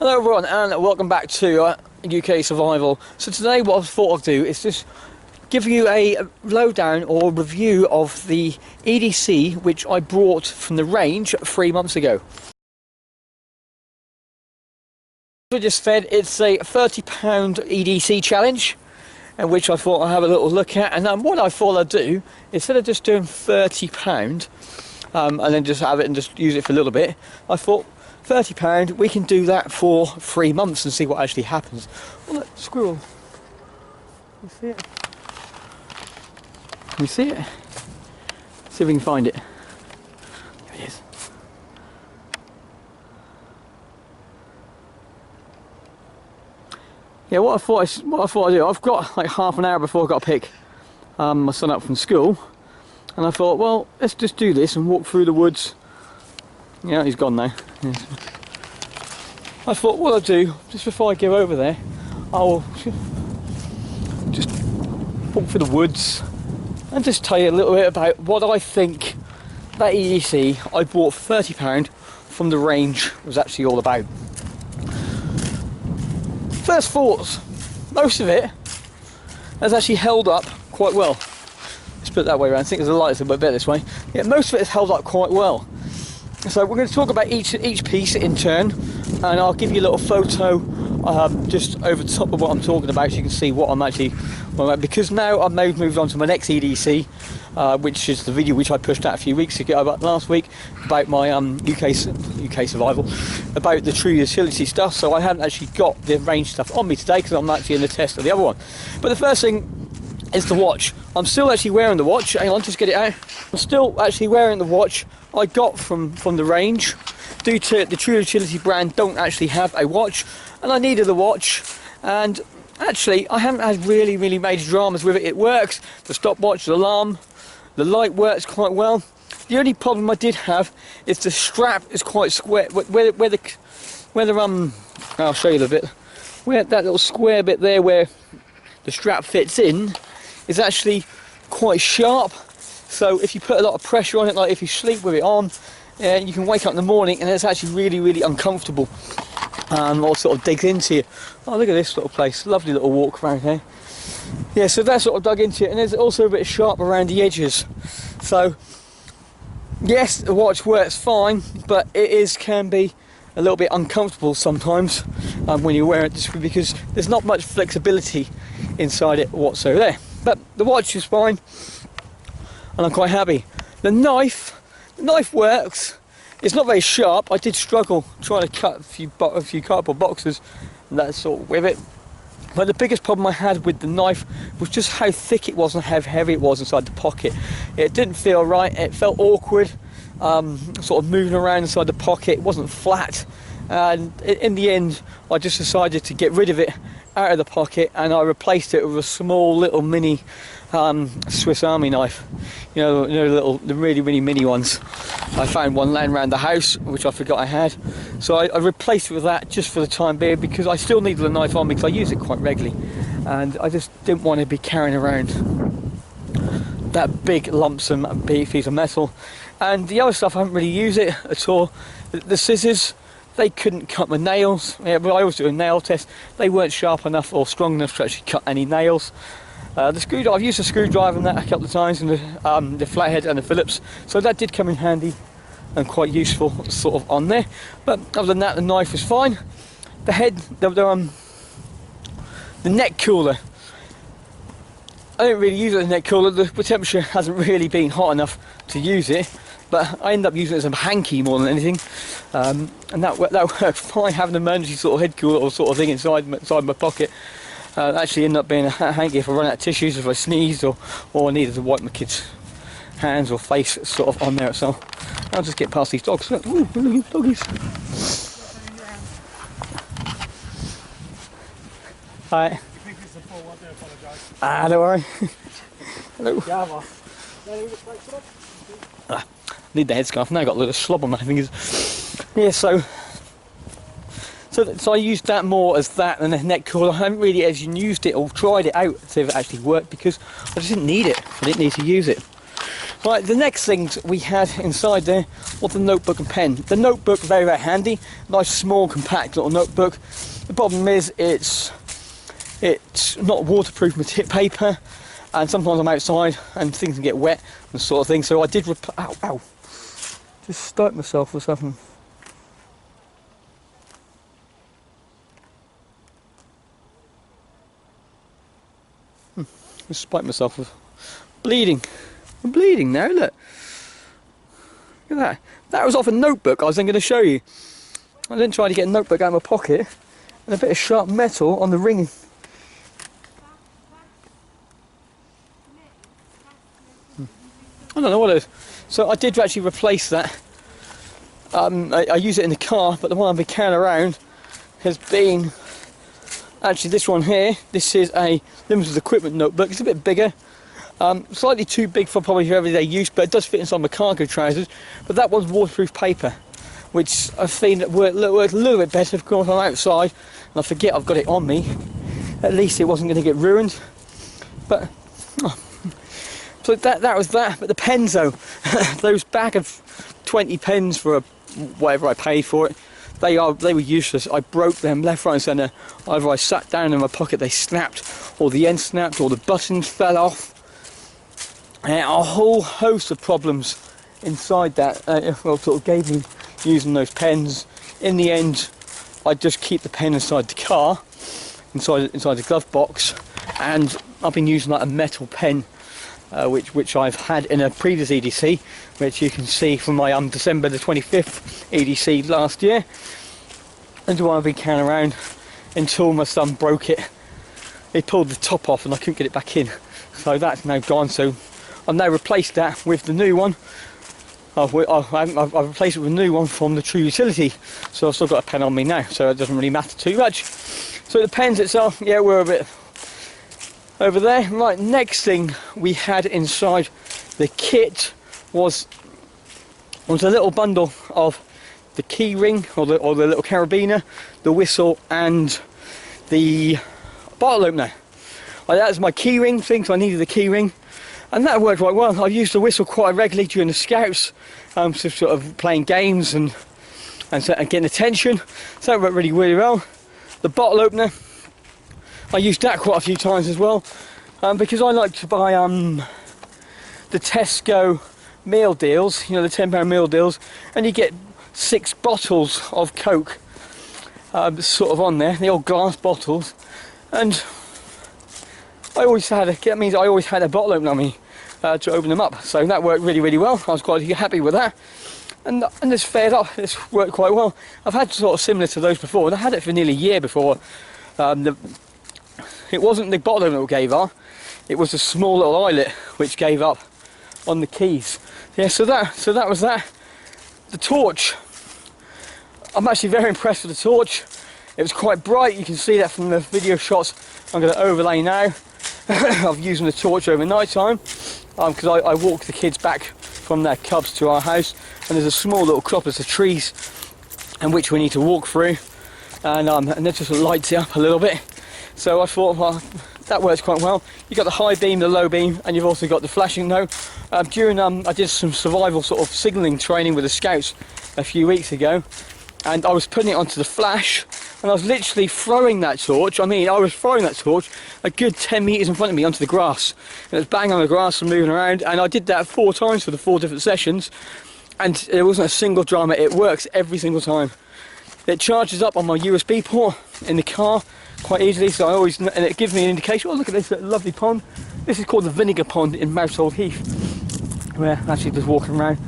Hello everyone and welcome back to UK Survival. So today what I thought I'd do is just give you a lowdown or review of the EDC which I brought from the range 3 months ago. I just fed it's a £30 EDC challenge, and which I thought I'd have a little look at, and what I thought I'd do, instead of just doing £30 and then just have it and just use it for a little bit, I thought £30, we can do that for 3 months and see what actually happens. Oh look, squirrel. You see it? Can you see it? See if we can find it. There it is. Yeah, what I thought I'd do, I've got like half an hour before I've got to pick my son up from school, and I thought, well, let's just do this and walk through the woods. Yeah, he's gone now. Yes. I thought what I'll do, just before I go over there, I'll just walk through the woods and just tell you a little bit about what I think that EDC I bought for £30 from the range was actually all about. First thoughts, most of it has actually held up quite well. Let's put it that way around. I think there's a light a bit better this way. Yeah, most of it has held up quite well. So we're going to talk about each piece in turn, and I'll give you a little photo just over top of what I'm talking about so you can see what I'm actually, because now I've moved on to my next EDC, which is the video which I pushed out a few weeks ago, about last week, about my UK survival, about the true utility stuff. So I haven't actually got the range stuff on me today because I'm actually in the test of the other one. But the first thing is the watch. I'm still actually wearing the watch. Hang on, just get it out. I'm still actually wearing the watch I got from the range, due to the True Utility brand don't actually have a watch, and I needed a watch, and actually I haven't had really major dramas with it. It works, the stopwatch, the alarm, the light works quite well. The only problem I did have is the strap is quite square, where the I'll show you the bit, where that little square bit there where the strap fits in is actually quite sharp. So if you put a lot of pressure on it, like if you sleep with it on, you can wake up in the morning and it's actually really uncomfortable, or sort of digs into you. Oh, look at this little place, lovely little walk around here. Yeah, so that sort of dug into it, and there's also a bit sharp around the edges. So yes, the watch works fine, but it can be a little bit uncomfortable sometimes when you wear it, just because there's not much flexibility inside it whatsoever. But the watch is fine, and I'm quite happy. The knife works. It's not very sharp. I did struggle trying to cut a few cardboard boxes and that sort of with it. But the biggest problem I had with the knife was just how thick it was and how heavy it was inside the pocket. It didn't feel right. It felt awkward, sort of moving around inside the pocket. It wasn't flat. And in the end, I just decided to get rid of it out of the pocket, and I replaced it with a small little mini Swiss Army knife. You know, the really mini ones. I found one laying around the house which I forgot I had, so I replaced it with that just for the time being, because I still needed a knife on me because I use it quite regularly, and I just didn't want to be carrying around that big lumps and big piece of metal. And the other stuff, I haven't really used it at all. The scissors, they couldn't cut my nails. Yeah, but I always do a nail test. They weren't sharp enough or strong enough to actually cut any nails. The screwdriver, I've used a screwdriver in that a couple of times, and the flathead and the Phillips, so that did come in handy and quite useful sort of on there. But other than that, the knife was fine. The head, the neck cooler, I don't really use it as a neck cooler. The temperature hasn't really been hot enough to use it, but I end up using it as a hanky more than anything, and that worked fine, having an emergency sort of head cooler or sort of thing inside my pocket. Actually ended up being a hanky if I run out of tissues, if I sneezed, or I needed to wipe my kids' hands or face sort of on there itself. I'll just get past these dogs. Look, ooh, look at doggies. Hi. Don't worry. Hello. Need the headscarf. Now I've got a little slob on my fingers. Yeah, so I used that more as that than a neck cooler. I haven't really used it or tried it out to see if it actually worked, because I just didn't need it. I didn't need to use it. Right, the next things we had inside there was the notebook and pen. The notebook, very, very handy. Nice, small, compact little notebook. The problem is it's not waterproof paper, and sometimes I'm outside and things can get wet and sort of thing. So I did ow, just stuck myself with something. Just spiked myself with bleeding. I'm bleeding now, look. Look at that. That was off a notebook I was then going to show you. I then tried to get a notebook out of my pocket and a bit of sharp metal on the ring. I don't know what it is. So I did actually replace that. I use it in the car, but the one I've been carrying around has been actually this one here. This is a limited equipment notebook. It's a bit bigger. Slightly too big for probably your everyday use, but it does fit inside my cargo trousers. But that one's waterproof paper, which I think that worked a little bit better. Of course, I'm outside and I forget I've got it on me. At least it wasn't going to get ruined. But so that was that. But the pens though, those bag of 20 pens for whatever I paid for it, they were useless. I broke them left, right and centre. Either I sat down in my pocket, they snapped, or the end snapped, or the buttons fell off. A whole host of problems inside that. Well, sort of gave me using those pens. In the end, I just keep the pen inside the car, inside the glove box, and I've been using like a metal pen, which I've had in a previous EDC, which you can see from my December the 25th EDC last year, and the one I've been carrying around until my son broke it. He pulled the top off and I couldn't get it back in, so that's now gone. So I've now replaced that with the new one. I've replaced it with a new one from the True Utility, so I've still got a pen on me now, so it doesn't really matter too much. So the pens itself, yeah, we're a bit over there. Right, next thing we had inside the kit was a little bundle of the keyring, or the little carabiner, the whistle, and the bottle opener. That was my keyring thing, so I needed the keyring, and that worked quite well. I've used the whistle quite regularly during the scouts, so sort of playing games and getting attention. So that worked really, really well. The bottle opener, I used that quite a few times as well, because I like to buy the Tesco meal deals, you know, the £10 meal deals, and you get 6 bottles of Coke sort of on there, the old glass bottles, and I always had a bottle opener on me to open them up, so that worked really, really well. I was quite happy with that, and this fared up. This worked quite well. I've had sort of similar to those before, and I had it for nearly a year before. It wasn't the bottle opener that gave up, it was a small little eyelet which gave up on the keys. Yeah, so that was that. The torch, I'm actually very impressed with the torch. It was quite bright, you can see that from the video shots I'm going to overlay now. I've used the torch over night time because I walk the kids back from their cubs to our house, and there's a small little coppice of trees in which we need to walk through, and it just lights it up a little bit. So I thought, well, that works quite well. You've got the high beam, the low beam, and you've also got the flashing note. I did some survival sort of signalling training with the scouts a few weeks ago, and I was putting it onto the flash, and I was literally throwing that torch. I was throwing that torch a good 10 metres in front of me onto the grass. And it was bang on the grass and moving around, and I did that 4 times for the 4 different sessions, and there wasn't a single drama. It works every single time. It charges up on my USB port in the car quite easily, so and it gives me an indication. Oh, look at this lovely pond. This is called the Vinegar Pond in Mousehold Heath, where I'm actually just walking around.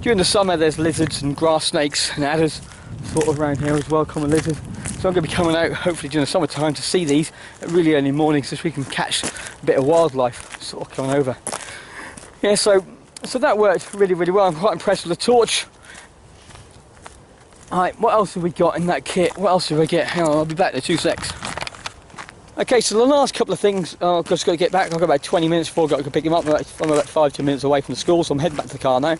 During the summer there's lizards and grass snakes and adders sort of around here as well, common lizard. So I'm going to be coming out hopefully during the summertime to see these at really early mornings, so we can catch a bit of wildlife sort of coming over. Yeah, so that worked really, really well. I'm quite impressed with the torch. Alright, what else have we got in that kit? What else did we get? Hang on, I'll be back in 2 secs. Okay, so the last couple of things, I've just got to get back. I've got about 20 minutes before I've got to pick him up. I'm about 5-10 minutes away from the school, so I'm heading back to the car now.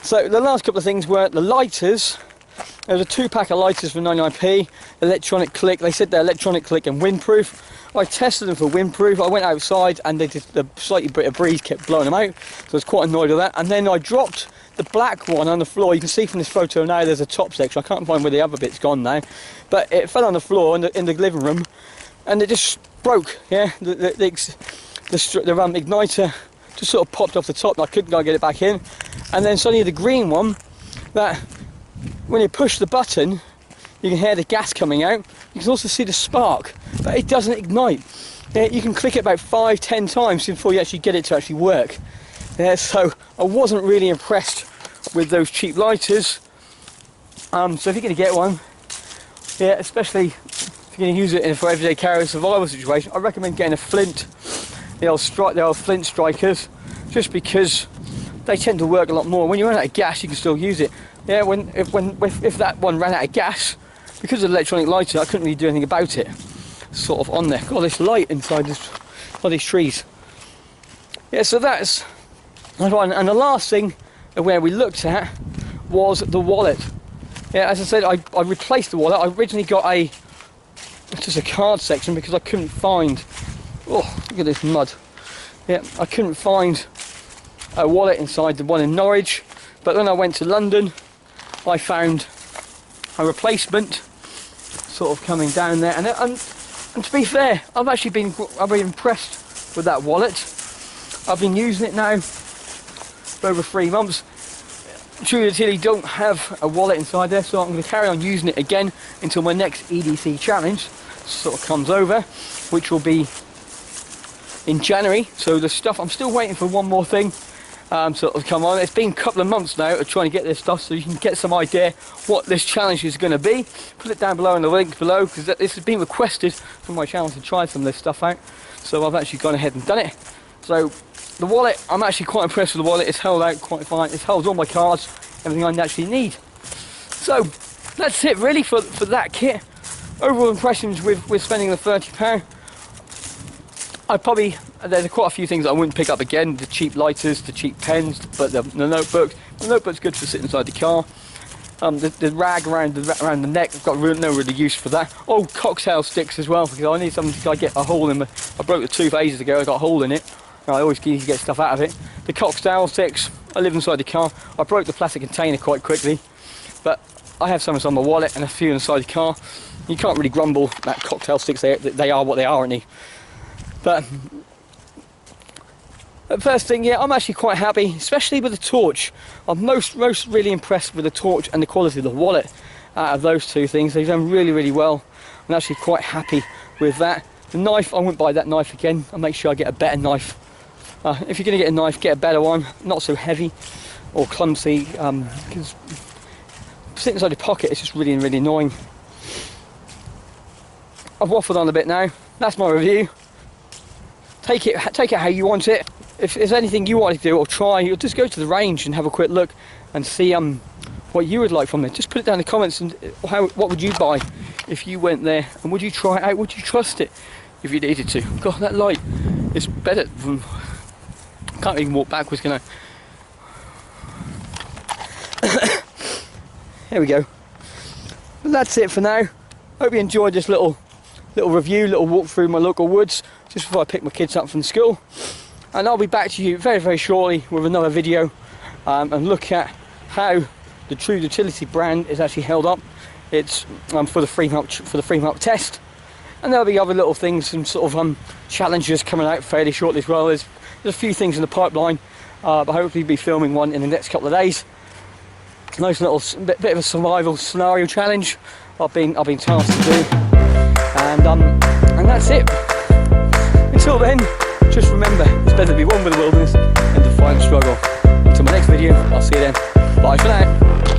So the last couple of things were the lighters There was a 2-pack of lighters for 99p, electronic click. They said they're electronic click and windproof. I tested them for windproof. I went outside and the slightly bit of breeze kept blowing them out, so I was quite annoyed with that. And then I dropped the black one on the floor. You can see from this photo now there's a top section. I can't find where the other bit's gone now, but it fell on the floor in the living room, and it just broke. Yeah, the igniter just sort of popped off the top, and I couldn't go get it back in. And then suddenly the green one, that when you push the button, you can hear the gas coming out. You can also see the spark, but it doesn't ignite. Yeah, you can click it about 5-10 times before you actually get it to actually work. Yeah, so I wasn't really impressed with those cheap lighters. So if you're going to get one, yeah, especially if you're going to use it for everyday carry survival situation, I recommend getting a flint, the old flint strikers, just because they tend to work a lot more. When you run out of gas, you can still use it. Yeah, if that one ran out of gas, because of the electronic lighter, I couldn't really do anything about it. Sort of on there. Got this light inside these trees. Yeah, so that's one. And the last thing where we looked at was the wallet. Yeah, as I said, I replaced the wallet. I originally got just a card section because I couldn't find. Oh, look at this mud. Yeah, I couldn't find a wallet inside the one in Norwich. But when I went to London, I found a replacement, sort of coming down there. And to be fair, I've been impressed with that wallet. I've been using it now for over 3 months. Truly until don't have a wallet inside there, so I'm going to carry on using it again until my next EDC challenge sort of comes over, which will be in January. So the stuff, I'm still waiting for one more thing sort of come on. It's been a couple of months now of trying to get this stuff, so you can get some idea what this challenge is going to be. Put it down below in the link below, because this has been requested from my channel to try some of this stuff out, so I've actually gone ahead and done it. So the wallet, I'm actually quite impressed with the wallet. It's held out quite fine. It holds all my cards, everything I actually need. So that's it really for that kit. Overall impressions with spending the £30. There's quite a few things I wouldn't pick up again. The cheap lighters, the cheap pens, but the notebook. The notebook's good for sitting inside the car. The rag around the neck, I've got no really use for that. Oh, cocktail sticks as well, because I need something to get a hole in. I broke the tooth ages ago, I got a hole in it. I always need to get stuff out of it. The cocktail sticks, I live inside the car. I broke the plastic container quite quickly, but I have some inside my wallet and a few inside the car. You can't really grumble at cocktail sticks, they are what they are, aren't they? But the first thing, yeah, I'm actually quite happy, especially with the torch. I'm most really impressed with the torch and the quality of the wallet out of those two things. They've done really, really well. I'm actually quite happy with that. The knife, I wouldn't buy that knife again. I'll make sure I get a better knife. If you're going to get a knife, get a better one, not so heavy or clumsy, because sitting inside your pocket is just really, really annoying. I've waffled on a bit now. That's my review. Take it how you want it. If there's anything you want to do or try, you'll just go to the range and have a quick look and see what you would like from it. Just put it down in the comments, and what would you buy if you went there, and would you try it out? Would you trust it if you needed to? God, that light is better than... Can't even walk backwards, can I? There we go. But that's it for now. Hope you enjoyed this little review, little walk through my local woods just before I pick my kids up from school. And I'll be back to you very, very shortly with another video and look at how the True Utility brand is actually held up. It's for the 3 month test, and there'll be other little things, some sort of challenges coming out fairly shortly as well. There's a few things in the pipeline, but hopefully be filming one in the next couple of days. Nice little bit of a survival scenario challenge I've been tasked to do, and that's it. Until then, just remember, it's better to be one with the wilderness than to fight and struggle. Until my next video, I'll see you then. Bye for now.